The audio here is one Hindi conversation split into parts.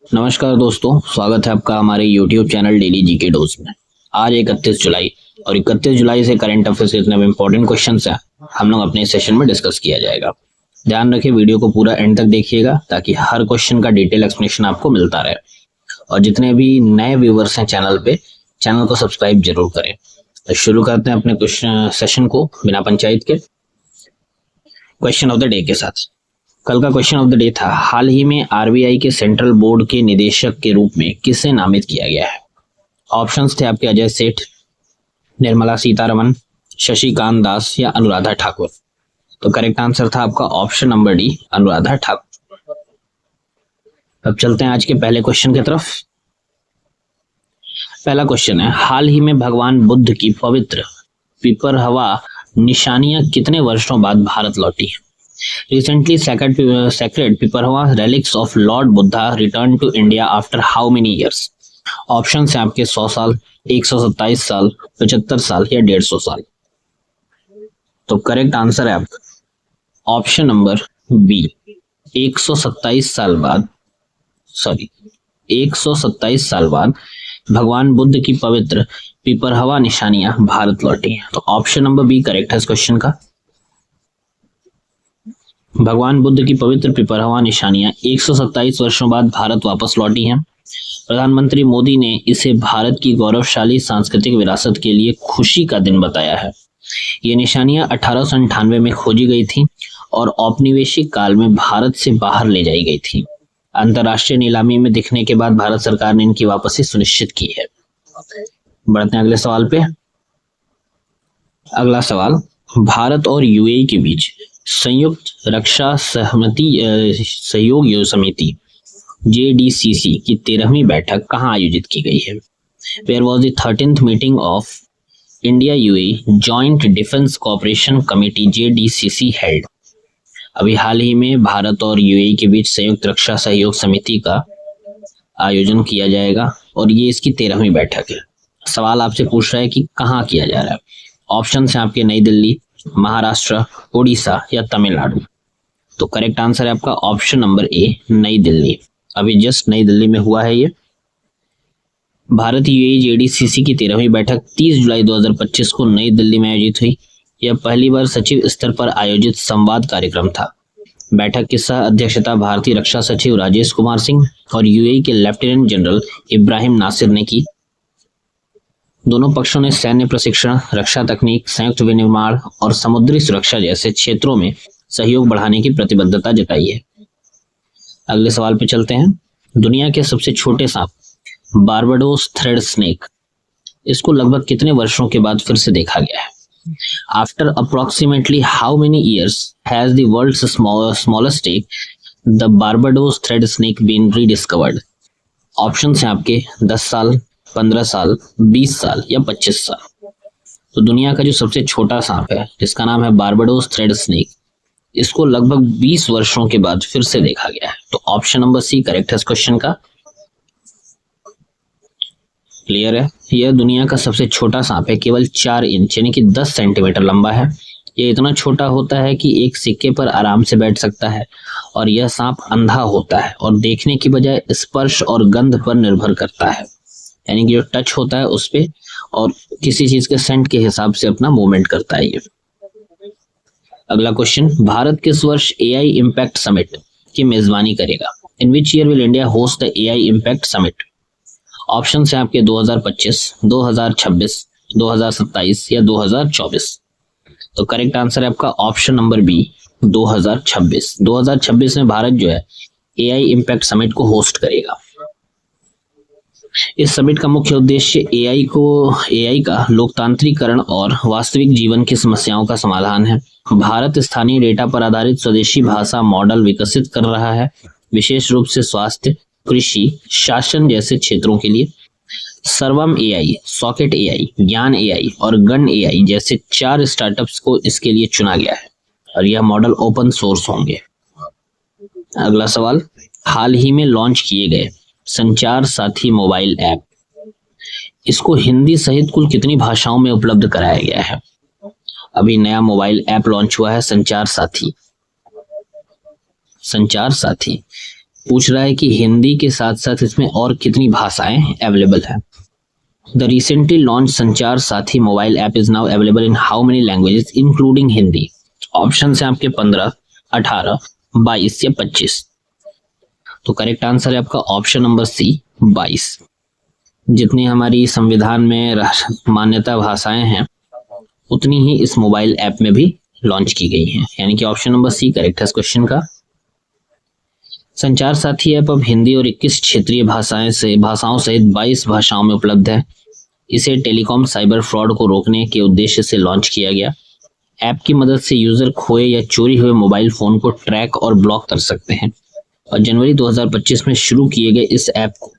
नमस्कार दोस्तों, स्वागत है आपका हमारे YouTube channel daily GK dose में। आज 31 जुलाई और 31 जुलाई से करंट अफेयर्स के जितने भी इंपॉर्टेंट क्वेश्चंस हैं हम लोग अपने सेशन में डिस्कस किया जाएगा। ध्यान रखिए, वीडियो को पूरा एंड तक देखिएगा ताकि हर क्वेश्चन का डिटेल एक्सप्लेनेशन आपको मिलता रहे। और जितने भी नए व्यूवर्स हैं चैनल पे, चैनल को सब्सक्राइब जरूर करें। तो शुरू करते हैं अपने क्वेश्चन सेशन को बिना पंचायत के क्वेश्चन ऑफ द डे के साथ। कल का क्वेश्चन ऑफ द डे था, हाल ही में आरबीआई के सेंट्रल बोर्ड के निदेशक के रूप में किसे नामित किया गया है? ऑप्शंस थे आपके अजय सेठ, निर्मला सीतारमन, शशिकांत दास या अनुराधा ठाकुर। तो करेक्ट आंसर था आपका option number D, Anuradha Thakur. अब चलते हैं आज के पहले क्वेश्चन की तरफ। पहला क्वेश्चन है, हाल ही में भगवान बुद्ध की पवित्र पिपरहवा निशानियां कितने वर्षों बाद भारत लौटी? Recently, sacred Piparhwa relics of Lord Buddha returned to India after how many years? Options हैं आपके 100 साल, 127 साल, 75 साल या 150 साल। तो करेक्ट आंसर है आपका ऑप्शन नंबर बी, 127 साल बाद 127 साल बाद भगवान बुद्ध की पवित्र पिपरहवा निशानियां भारत लौटी हैं। तो ऑप्शन नंबर बी करेक्ट है इस क्वेश्चन का। भगवान बुद्ध की पवित्र पिपरहवा निशानियां 127 वर्षों बाद भारत वापस लौटी हैं। प्रधानमंत्री मोदी ने इसे भारत की गौरवशाली सांस्कृतिक विरासत के लिए खुशी का दिन बताया है। ये निशानियां 1898 में खोजी गई थी और औपनिवेशिक काल में भारत से बाहर ले जाई गई थी। अंतर्राष्ट्रीय नीलामी में दिखने के बाद भारत सरकार ने इनकी वापसी सुनिश्चित की है। बढ़ते हैं अगले सवाल पे। अगला सवाल, भारत और यूएई के बीच संयुक्त रक्षा सहयोग समिति JDCC की 13वीं बैठक कहाँ आयोजित की गई है? Where was the 13th meeting of India UAE joint defence cooperation committee JDCC held? अभी हाल ही में भारत और यूएई के बीच संयुक्त रक्षा सहयोग समिति का आयोजन किया जाएगा और ये इसकी 13वीं बैठक है। सवाल आपसे पूछ रहा है कि कहाँ किया जा रहा है। ऑप्शन है आपके नई दिल्ली, महाराष्ट्र, उड़ीसा या तमिलनाडु। तो करेक्ट आंसर है आपका ऑप्शन नंबर ए, नई दिल्ली। अभी जस्ट नई दिल्ली में हुआ है ये। भारत यूएई JDCC की 13वीं बैठक 30 जुलाई 2025 को नई दिल्ली में आयोजित हुई। यह पहली बार सचिव स्तर पर आयोजित संवाद कार्यक्रम था। बैठक की सह अध्यक्षता भारतीय रक्षा सचिव राजेश कुमार सिंह और यूएई के लेफ्टिनेंट जनरल इब्राहिम नासिर ने की। दोनों पक्षों ने सैन्य प्रशिक्षण, रक्षा तकनीक, संयुक्त विनिर्माण और समुद्री सुरक्षा जैसे क्षेत्रों में सहयोग बढ़ाने की प्रतिबद्धता जताई है। अगले सवाल पे चलते हैं। दुनिया के सबसे छोटे सांप बारबाडोस थ्रेड स्नेक, इसको लगभग कितने वर्षों के बाद फिर से देखा गया है? After approximately how many years has the world's smallest snake the Barbados thread snake been rediscovered? Option हैं आपके 10 साल, 15 साल, 20 साल या 25 साल। तो दुनिया का जो सबसे छोटा सांप है जिसका नाम है बारबाडोस थ्रेड स्नेक, इसको लगभग 20 वर्षों के बाद फिर से देखा गया है। तो ऑप्शन नंबर सी करेक्ट है इस क्वेश्चन का। क्लियर है? यह दुनिया का सबसे छोटा सांप है, केवल 4 इंच यानी कि 10 सेंटीमीटर लंबा है। यह इतना छोटा होता है कि एक सिक्के पर आराम से बैठ सकता है और यह सांप अंधा होता है और देखने की बजाय स्पर्श और गंध पर निर्भर करता है, यानी कि जो टच होता है उस पे और किसी चीज के सेंट के हिसाब से अपना मूवमेंट करता है ये। अगला क्वेश्चन, भारत किस वर्ष AI इम्पैक्ट समिट की मेजबानी करेगा? In which year will India host the AI impact summit? Option है आपके 2025, 2026, 2027 या 2024। तो करेक्ट आंसर है आपका ऑप्शन नंबर बी, 2026। 2026 में भारत जो है AI इम्पैक्ट समिट को होस्ट करेगा। इस समिट का मुख्य उद्देश्य AI का लोकतांत्रिकरण और वास्तविक जीवन की समस्याओं का समाधान है। भारत स्थानीय डेटा पर आधारित स्वदेशी भाषा मॉडल विकसित कर रहा है, विशेष रूप से स्वास्थ्य, कृषि, शासन जैसे क्षेत्रों के लिए। सर्वम AI, सॉकेट AI, ज्ञान AI और गण AI जैसे 4 स्टार्टअप्स को इसके लिए चुना गया है और यह मॉडल ओपन सोर्स होंगे। अगला सवाल, हाल ही में लॉन्च किए गए संचार साथी मोबाइल ऐप, इसको हिंदी सहित कुल कितनी भाषाओं में उपलब्ध कराया गया है? अभी नया मोबाइल ऐप लॉन्च हुआ है संचार साथी। पूछ रहा है कि हिंदी के साथ साथ इसमें और कितनी भाषाएं अवेलेबल है। द रिसेंटली लॉन्च संचार साथी mobile app is now available in how many languages including Hindi? Option है आपके 15, 18, 22 या 25। तो करेक्ट आंसर है आपका ऑप्शन नंबर सी, 22। जितनी हमारी संविधान में मान्यता भाषाएं हैं उतनी ही इस मोबाइल ऐप में भी लॉन्च की गई हैं, यानी कि ऑप्शन नंबर सी करेक्ट है इस क्वेश्चन का। संचार साथी ऐप अब हिंदी और 21 क्षेत्रीय भाषाओं सहित 22 भाषाओं में उपलब्ध है। इसे टेलीकॉम साइबर फ्रॉड को रोकने के उद्देश्य से लॉन्च किया गया। ऐप की मदद से यूजर खोए या चोरी हुए मोबाइल फोन को ट्रैक और ब्लॉक कर सकते हैं और जनवरी 2025 में शुरू किए गए इस ऐप को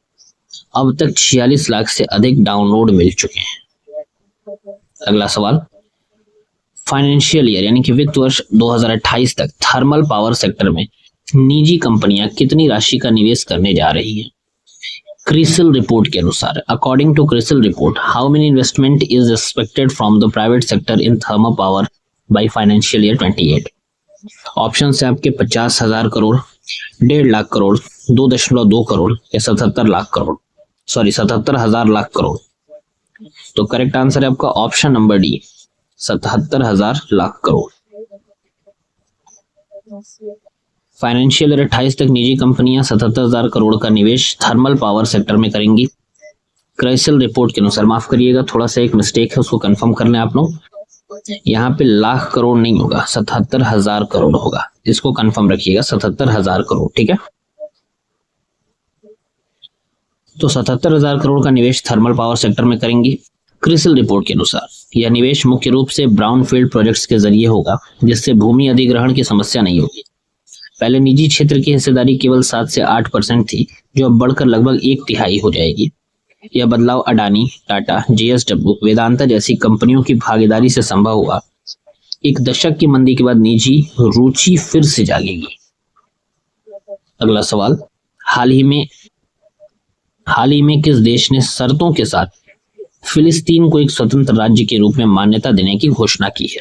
अब तक 46 लाख से अधिक डाउनलोड मिल चुके हैं। अगला सवाल, फाइनेंशियल ईयर यानी कि वित्त वर्ष 2028 तक थर्मल पावर सेक्टर में निजी कंपनियां कितनी राशि का निवेश करने जा रही हैं? क्रिसिल रिपोर्ट के अनुसार, according to CRISIL report, how many investment is expected from the private sector in thermal power by financial year 28? Option है आपके 50,000 करोड़, 1.5 लाख करोड़, 2.2 करोड़ या 77,000 लाख करोड़। तो करेक्ट आंसर है आपका option number D, 77,000 lakh crore. Financial year 28 तक निजी कंपनियां 77,000 करोड़ का निवेश थर्मल पावर सेक्टर में करेंगी। क्राइसिल रिपोर्ट के अनुसार, माफ करिएगा थोड़ा सा एक मिस्टेक है, उसको कंफर्म कर लें आप लोग। यहाँ पे लाख करोड़ नहीं होगा, 77,000 करोड़ होगा, इसको कंफर्म रखिएगा, 77,000 करोड़, ठीक है। तो 77,000 करोड़ का निवेश थर्मल पावर सेक्टर में करेंगी। क्रिसिल रिपोर्ट के अनुसार यह निवेश मुख्य रूप से ब्राउनफील्ड प्रोजेक्ट्स के जरिए होगा, जिससे भूमि अधिग्रहण की समस्या नहीं होगी। पहले निजी क्षेत्र की हिस्सेदारी केवल 7 से 8% थी, जो अब बढ़कर लगभग 1/3 हो जाएगी। यह बदलाव अडानी, टाटा, JSW, वेदांता जैसी कंपनियों की भागीदारी से संभव हुआ। एक दशक की मंदी के बाद निजी रुचि फिर से जागेगी। अगला सवाल, हाल ही में किस देश ने शर्तों के साथ फिलिस्तीन को एक स्वतंत्र राज्य के रूप में मान्यता देने की घोषणा की है?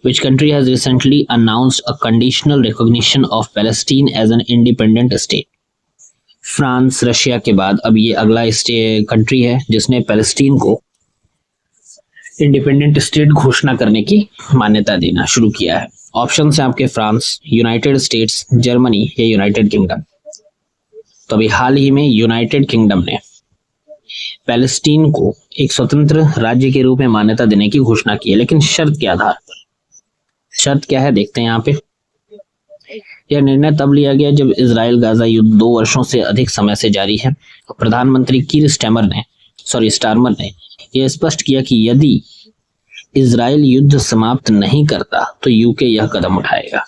Which country has recently announced a conditional recognition of Palestine as an independent state? France, Russia के बाद अब ये अगला कंट्री है जिसने पैलेस्टीन को इंडिपेंडेंट स्टेट घोषणा करने की मान्यता देना शुरू किया है। ऑप्शन है आपके फ्रांस, यूनाइटेड स्टेट्स, जर्मनी या यूनाइटेड किंगडम। तो अभी हाल ही में यूनाइटेड किंगडम ने पैलेस्टीन को एक स्वतंत्र राज्य के रूप में मान्यता देने की घोषणा की है, लेकिन शर्त के आधार पर। शर्त क्या है देखते हैं यहाँ पे। यह निर्णय तब लिया गया जब इजराइल गाजा युद्ध 2 वर्षों से अधिक समय से जारी है। प्रधानमंत्री कीर स्टारमर ने यह स्पष्ट किया कि यदि इजराइल युद्ध समाप्त नहीं करता तो यूके यह कदम उठाएगा।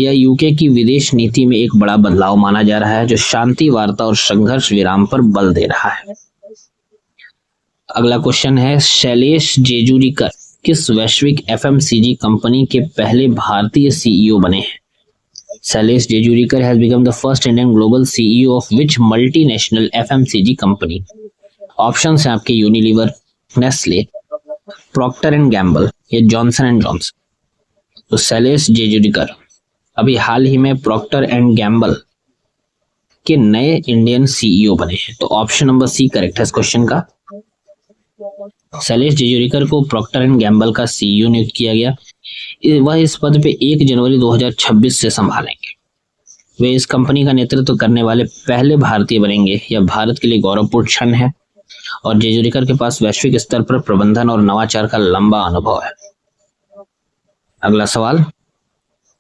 यह यूके की विदेश नीति में एक बड़ा बदलाव माना जा रहा है, जो शांति वार्ता और संघर्ष विराम पर बल दे रहा है। अगला क्वेश्चन है, शैलेश जेजूरीकर किस वैश्विक FMCG कंपनी के पहले भारतीय CEO बने हैं? Shailesh Jejurikar has become the first Indian global CEO of which multinational FMCG company? Option है आपके Unilever, Nestle, Procter and Gamble या जॉनसन एंड जॉनसन। तो शैलेश जेजूरीकर अभी हाल ही में प्रॉक्टर एंड गैम्बल के नए इंडियन CEO बने हैं। तो ऑप्शन नंबर सी करेक्ट है इस क्वेश्चन का। शैलेश जेजूरीकर को प्रॉक्टर एंड गैम्बल का CEO नियुक्त किया गया। वह इस पद पे 1 जनवरी 2026 से संभालेंगे। वे इस कंपनी का नेतृत्व करने वाले पहले भारतीय बनेंगे। यह भारत के लिए गौरवपूर्ण क्षण है और जेजूरीकर के पास वैश्विक स्तर पर प्रबंधन और नवाचार का लंबा अनुभव है। अगला सवाल,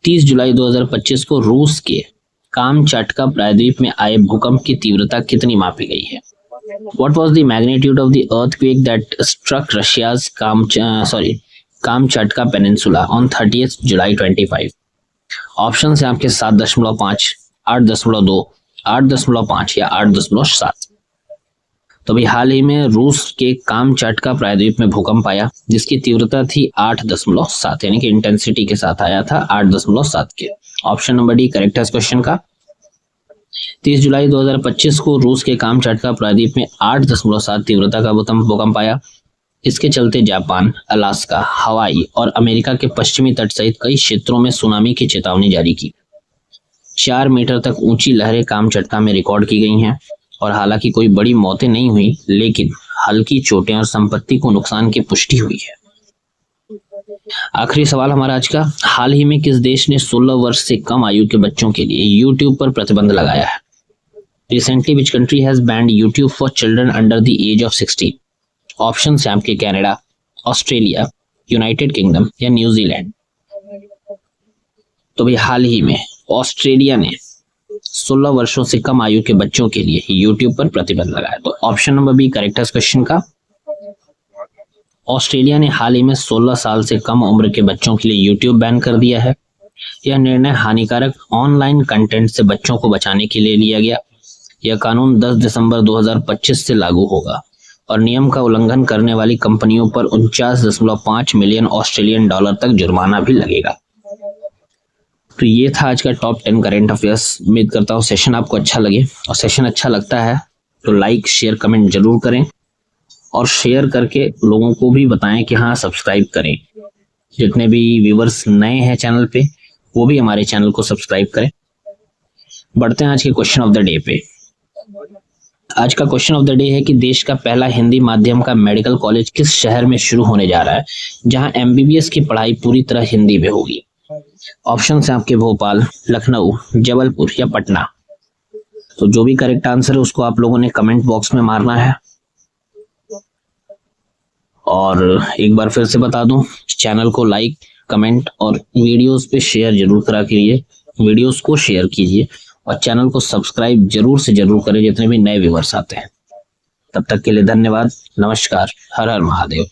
30 जुलाई 2025 को रूस के कामचाटका प्रायद्वीप में आए भूकंप की तीव्रता कितनी मापी गई है? What was the magnitude of the earthquake that struck Russia's Kamchatka Peninsula on 30th July 25? Option है आपके 7.5, 8.2, 8.5 या 8.7। तो अभी हाल ही में रूस के कामचाटका प्रायद्वीप में भूकंप आया, जिसकी तीव्रता थी 8.7, यानी कि इंटेंसिटी के साथ आया था 8.7 के। ऑप्शन नंबर डी करेक्ट है इस क्वेश्चन का। 30 जुलाई 2025 को रूस के कामचाटका प्रायद्वीप में 8.7 तीव्रता का भूकंप आया। इसके चलते जापान, अलास्का, हवाई और अमेरिका के पश्चिमी तट सहित कई क्षेत्रों में सुनामी की चेतावनी जारी की। 4 मीटर तक ऊंची लहरें कामचट्टा में रिकॉर्ड की गई हैं और हालांकि कोई बड़ी मौतें नहीं हुई, लेकिन हल्की चोटें और संपत्ति को नुकसान की पुष्टि हुई है। आखिरी सवाल हमारा आज का, हाल ही में किस देश ने 16 वर्ष से कम आयु के बच्चों के लिए YouTube पर प्रतिबंध लगाया है? Recently, which country has banned YouTube for children under the age of 16? Option है आपके कनाडा, ऑस्ट्रेलिया, यूनाइटेड किंगडम या न्यूजीलैंड। तो भाई हाल ही में ऑस्ट्रेलिया ने 16 वर्षों से कम आयु के बच्चों के लिए YouTube पर प्रतिबंध लगाया। तो ऑप्शन नंबर बी करेक्ट है इस क्वेश्चन का। ऑस्ट्रेलिया ने हाल ही में 16 साल से कम उम्र के बच्चों के लिए YouTube बैन कर दिया है। यह निर्णय हानिकारक ऑनलाइन कंटेंट से बच्चों को बचाने के लिए लिया गया। यह कानून 10 दिसंबर 2025 से लागू होगा और नियम का उल्लंघन करने वाली कंपनियों पर 49.5 मिलियन ऑस्ट्रेलियन डॉलर तक जुर्माना भी लगेगा। तो ये था आज का टॉप 10 करंट अफेयर्स। उम्मीद करता हूँ सेशन आपको अच्छा लगे, और सेशन अच्छा लगता है तो लाइक शेयर कमेंट जरूर करें और शेयर करके लोगों को भी बताएं कि हाँ सब्सक्राइब करें। जितने भी व्यूअर्स नए हैं चैनल पे वो भी हमारे चैनल को सब्सक्राइब करें। बढ़ते हैं आज के क्वेश्चन ऑफ द डे पे। आज का क्वेश्चन ऑफ द डे है कि देश का पहला हिंदी माध्यम का मेडिकल कॉलेज किस शहर में शुरू होने जा रहा है जहां MBBS की पढ़ाई पूरी तरह हिंदी में होगी? ऑप्शन है आपके भोपाल, लखनऊ, जबलपुर या पटना। तो जो भी करेक्ट आंसर है उसको आप लोगों ने कमेंट बॉक्स में मारना है। और एक बार फिर से बता दूं, चैनल को लाइक कमेंट और वीडियोस पे शेयर जरूर करा कीजिए, वीडियोस को शेयर कीजिए और चैनल को सब्सक्राइब जरूर से जरूर करें जितने भी नए व्यूअर्स आते हैं। तब तक के लिए धन्यवाद, नमस्कार, हर हर महादेव।